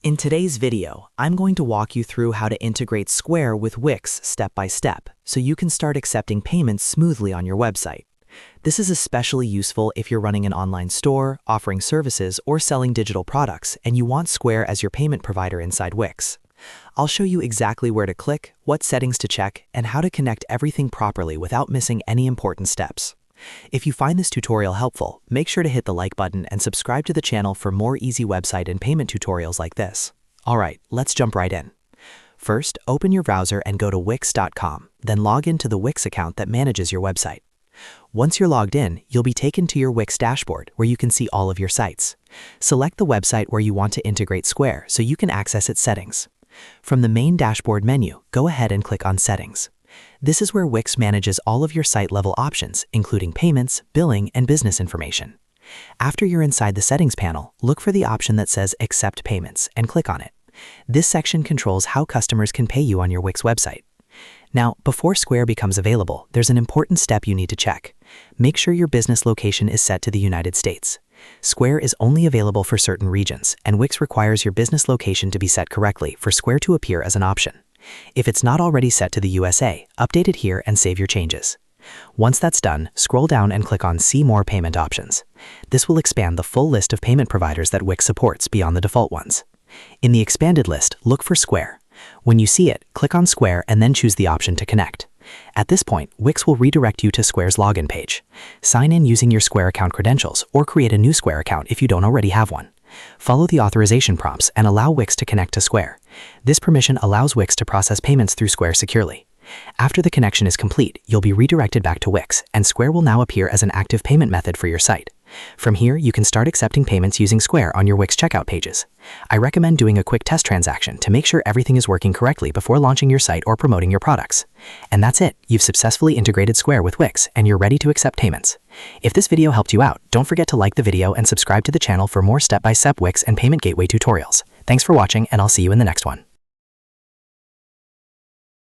In today's video, I'm going to walk you through how to integrate Square with Wix step by step, so you can start accepting payments smoothly on your website. This is especially useful if you're running an online store, offering services, or selling digital products, and you want Square as your payment provider inside Wix. I'll show you exactly where to click, what settings to check, and how to connect everything properly without missing any important steps. If you find this tutorial helpful, make sure to hit the like button and subscribe to the channel for more easy website and payment tutorials like this. Alright, let's jump right in. First, open your browser and go to Wix.com, then log into the Wix account that manages your website. Once you're logged in, you'll be taken to your Wix dashboard where you can see all of your sites. Select the website where you want to integrate Square so you can access its settings. From the main dashboard menu, go ahead and click on Settings. This is where Wix manages all of your site-level options, including payments, billing, and business information. After you're inside the Settings panel, look for the option that says Accept Payments and click on it. This section controls how customers can pay you on your Wix website. Now, before Square becomes available, there's an important step you need to check. Make sure your business location is set to the United States. Square is only available for certain regions, and Wix requires your business location to be set correctly for Square to appear as an option. If it's not already set to the USA, update it here and save your changes. Once that's done, scroll down and click on See More Payment Options. This will expand the full list of payment providers that Wix supports beyond the default ones. In the expanded list, look for Square. When you see it, click on Square and then choose the option to connect. At this point, Wix will redirect you to Square's login page. Sign in using your Square account credentials or create a new Square account if you don't already have one. Follow the authorization prompts and allow Wix to connect to Square. This permission allows Wix to process payments through Square securely. After the connection is complete, you'll be redirected back to Wix, and Square will now appear as an active payment method for your site. From here, you can start accepting payments using Square on your Wix checkout pages. I recommend doing a quick test transaction to make sure everything is working correctly before launching your site or promoting your products. And that's it. You've successfully integrated Square with Wix, and you're ready to accept payments. If this video helped you out, don't forget to like the video and subscribe to the channel for more step-by-step Wix and Payment Gateway tutorials. Thanks for watching, and I'll see you in the next one.